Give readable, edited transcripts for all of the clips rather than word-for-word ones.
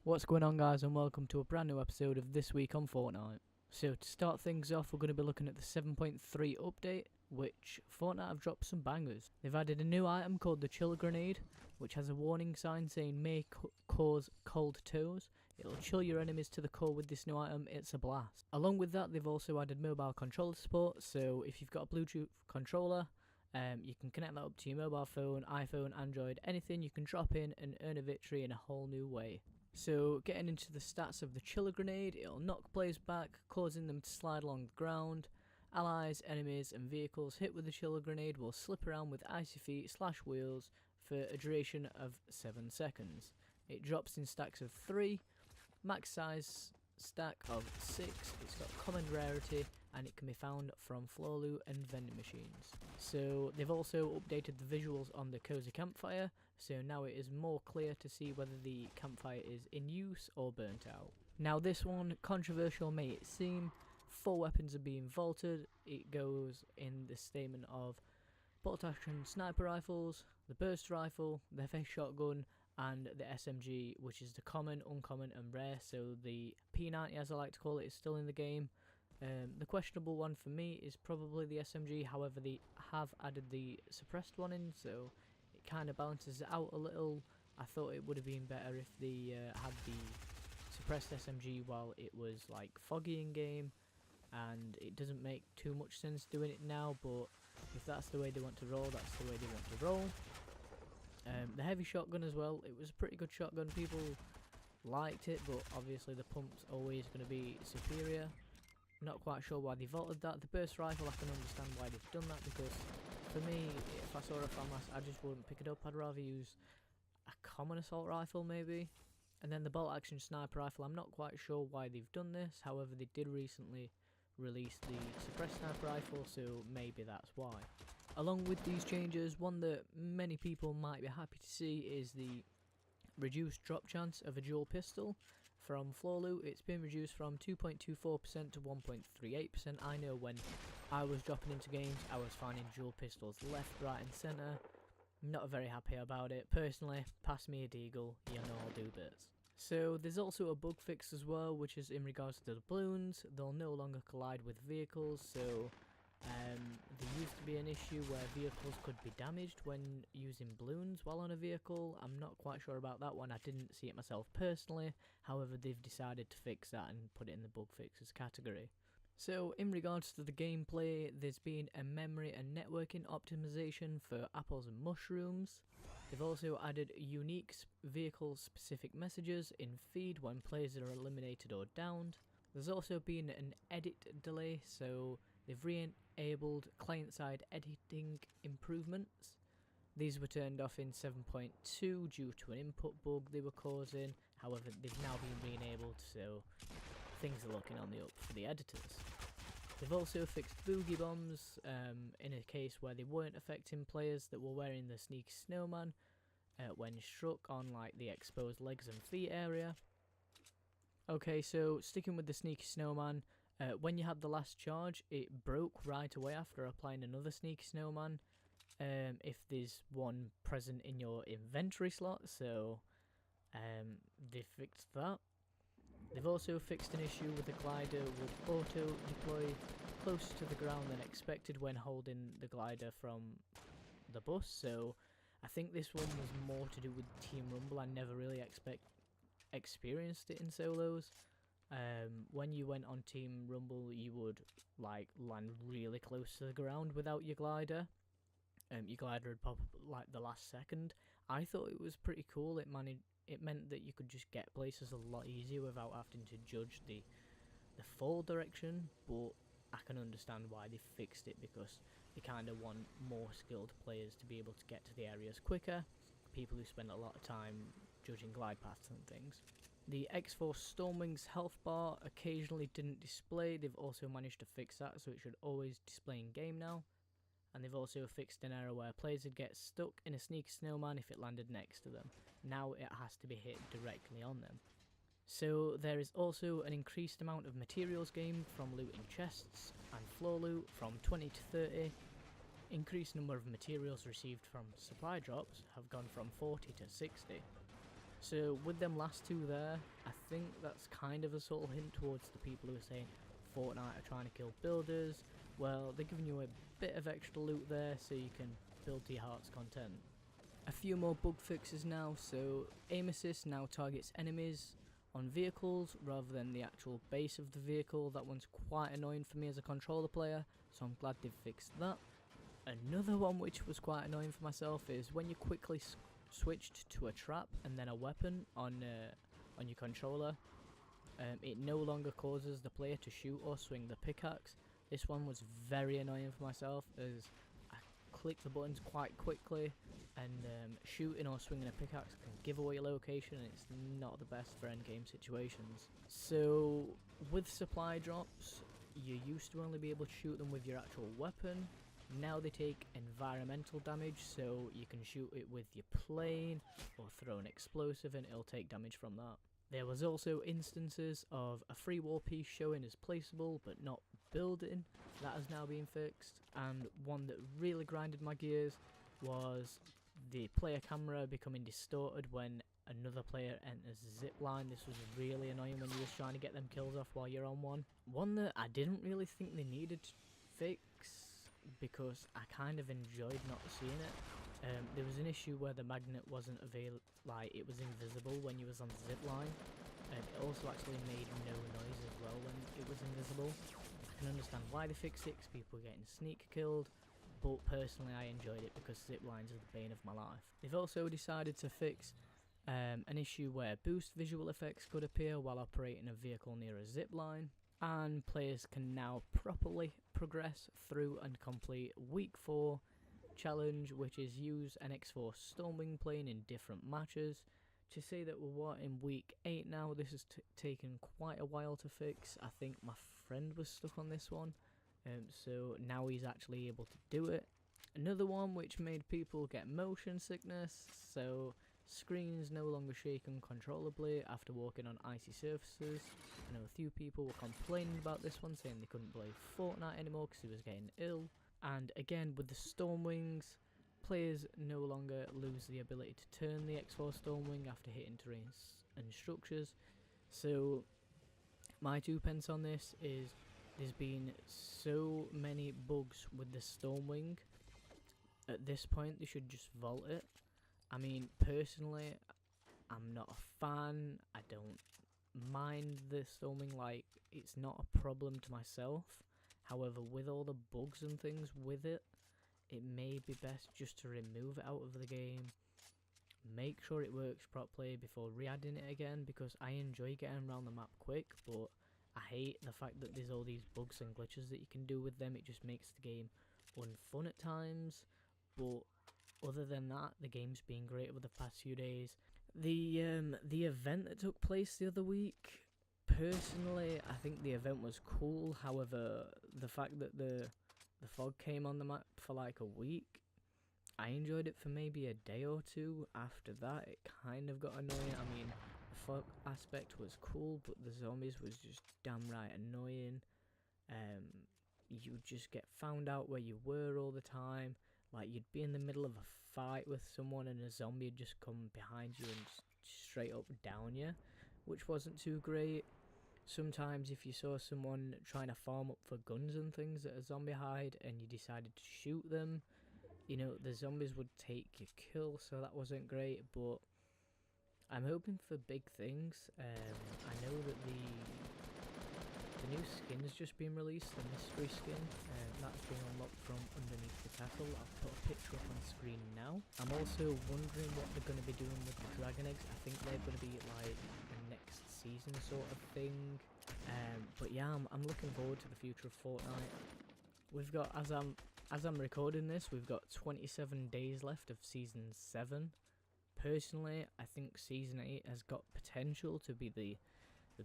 What's going on, guys, and welcome to a brand new episode of This Week on Fortnite. So to start things off, we're going to be looking at the 7.3 update, which Fortnite have dropped some bangers. They've added a new item called the Chill Grenade, which has a warning sign saying may cause cold toes. It'll chill your enemies to the core with this new item. It's a blast. Along with that, they've also added mobile controller support, so if you've got a Bluetooth controller, you can connect that up to your mobile phone, iPhone, Android, anything. You can drop in and earn a victory in a whole new way. So, getting into the stats of the Chiller Grenade, it'll knock players back, causing them to slide along the ground. Allies, enemies, and vehicles hit with the Chiller Grenade will slip around with icy feet / wheels for a duration of 7 seconds. It drops in stacks of 3, max size stack of 6, it's got common rarity, and it can be found from floor loot and vending machines. So they've also updated the visuals on the cozy campfire, so now it is more clear to see whether the campfire is in use or burnt out. Now this one, controversial may it seem, 4 weapons are being vaulted. It goes in the statement of bolt action sniper rifles, the burst rifle, the FA shotgun, and the SMG, which is the common, uncommon, and rare. So the P90, as I like to call it, is still in the game. The questionable one for me is probably the SMG. However, they have added the suppressed one in, so it kind of balances it out a little. I thought it would have been better if they had the suppressed SMG while it was like foggy in game, and it doesn't make too much sense doing it now. But if that's the way they want to roll, that's the way they want to roll. The heavy shotgun as well, it was a pretty good shotgun. People liked it, but obviously the pump's always going to be superior. Not quite sure why they vaulted that. The burst rifle, I can understand why they've done that, because for me, if I saw a FAMAS, I just wouldn't pick it up. I'd rather use a common assault rifle maybe. And then the bolt action sniper rifle, I'm not quite sure why they've done this. However, they did recently release the suppressed sniper rifle, so maybe that's why. Along with these changes, one that many people might be happy to see is the reduced drop chance of a dual pistol. From floor loot, it's been reduced from 2.24% to 1.38%. I know when I was dropping into games, I was finding dual pistols left, right and centre. Not very happy about it. Personally, pass me a deagle, you know I'll do bits. So there's also a bug fix as well, which is in regards to the balloons. They'll no longer collide with vehicles, so there used to be an issue where vehicles could be damaged when using balloons while on a vehicle. I'm not quite sure about that one. I didn't see it myself personally. However, they've decided to fix that and put it in the bug fixes category. So in regards to the gameplay, there's been a memory and networking optimization for apples and mushrooms. They've also added unique vehicle specific messages in feed when players are eliminated or downed. There's also been an edit delay, so they've re-enabled client-side editing improvements. These were turned off in 7.2 due to an input bug they were causing. However, they've now been re-enabled, so things are looking on the up for the editors. They've also fixed boogie bombs in a case where they weren't affecting players that were wearing the sneaky snowman when struck on like the exposed legs and feet area. Okay, so sticking with the sneaky snowman, when you had the last charge, it broke right away after applying another sneaky snowman, if there's one present in your inventory slot, so they fixed that. They've also fixed an issue with the glider would auto-deploy closer to the ground than expected when holding the glider from the bus, so I think this one was more to do with Team Rumble. I never really experienced it in solos. When you went on Team Rumble, you would like land really close to the ground without your glider. Your glider would pop up like the last second. I thought it was pretty cool. It meant that you could just get places a lot easier without having to judge the fall direction, but I can understand why they fixed it, because they kind of want more skilled players to be able to get to the areas quicker, people who spend a lot of time judging glide paths and things. The X-Force Stormwing's health bar occasionally didn't display. They've also managed to fix that, so it should always display in game now. And they've also fixed an error where players would get stuck in a sneaky snowman if it landed next to them. Now it has to be hit directly on them. So there is also an increased amount of materials gained from looting chests and floor loot from 20 to 30. Increased number of materials received from supply drops have gone from 40 to 60. So with them last two there, I think that's kind of a subtle hint towards the people who are saying Fortnite are trying to kill builders. Well, they're giving you a bit of extra loot there so you can build to your heart's content. A few more bug fixes now, so aim assist now targets enemies on vehicles rather than the actual base of the vehicle. That one's quite annoying for me as a controller player, so I'm glad they've fixed that. Another one which was quite annoying for myself is when you quickly switched to a trap and then a weapon on your controller, it no longer causes the player to shoot or swing the pickaxe. This one was very annoying for myself as I click the buttons quite quickly, and shooting or swinging a pickaxe can give away your location, and it's not the best for endgame situations. So with supply drops, you used to only be able to shoot them with your actual weapon. Now they take environmental damage, so you can shoot it with your plane or throw an explosive and it'll take damage from that. There was also instances of a free wall piece showing as placeable but not building. That has now been fixed. And one that really grinded my gears was the player camera becoming distorted when another player enters the zip line. This was really annoying when you was trying to get them kills off while you're on one. One that I didn't really think they needed to fix because I kind of enjoyed not seeing it. There was an issue where the magnet wasn't it was invisible when you was on the zip line, and it also actually made no noise as well when it was invisible. I can understand why they fixed it, because people were getting sneak killed, but personally I enjoyed it because zip lines are the bane of my life. They've also decided to fix an issue where boost visual effects could appear while operating a vehicle near a zip line, and players can now properly progress through and complete week 4 challenge, which is use an X4 Stormwing plane in different matches. To say that we're in week 8 now, this has taken quite a while to fix. I think my friend was stuck on this one, so now he's actually able to do it. Another one which made people get motion sickness, so screens no longer shake uncontrollably after walking on icy surfaces. I know a few people were complaining about this one, saying they couldn't play Fortnite anymore because he was getting ill. And again, with the Stormwings, players no longer lose the ability to turn the X4 Stormwing after hitting terrains and structures. So my 2 pence on this is there's been so many bugs with the Stormwing. At this point, they should just vault it. I mean, personally, I'm not a fan. I don't mind the Stormwing, like, it's not a problem to myself. However, with all the bugs and things with it, it may be best just to remove it out of the game. Make sure it works properly before re-adding it again, because I enjoy getting around the map quick, but I hate the fact that there's all these bugs and glitches that you can do with them. It just makes the game unfun at times, but other than that, the game's been great over the past few days. The event that took place the other week, personally, I think the event was cool. However, the fact that the fog came on the map for like a week, I enjoyed it for maybe a day or two. After that, it kind of got annoying. I mean, the fog aspect was cool, but the zombies was just damn right annoying. You just get found out where you were all the time. Like, you'd be in the middle of a fight with someone and a zombie would just come behind you and straight up down you, which wasn't too great. Sometimes if you saw someone trying to farm up for guns and things at a zombie hide and you decided to shoot them, you know, the zombies would take your kill, so that wasn't great. But I'm hoping for big things. I know that the new skin's just been released, the mystery skin, that's been unlocked from underneath the castle. I'll put a picture up on screen now. I'm also wondering what they're going to be doing with the dragon eggs. I think they're going to be like the next season sort of thing. But yeah, I'm looking forward to the future of Fortnite. We've got, as I'm recording this, we've got 27 days left of season 7. Personally, I think season 8 has got potential to be the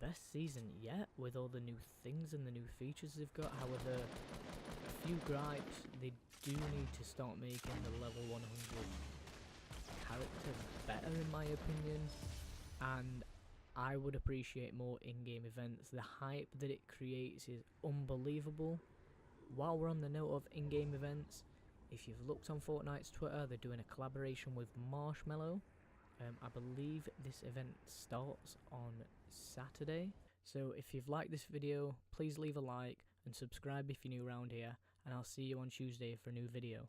best season yet, with all the new things and the new features they've got. However, a few gripes: they do need to start making the level 100 characters better, in my opinion, and I would appreciate more in-game events. The hype that it creates is unbelievable. While we're on the note of in-game events, if you've looked on Fortnite's Twitter, they're doing a collaboration with Marshmello. I believe this event starts on Saturday. So if you've liked this video, please leave a like and subscribe if you're new around here, and I'll see you on Tuesday for a new video.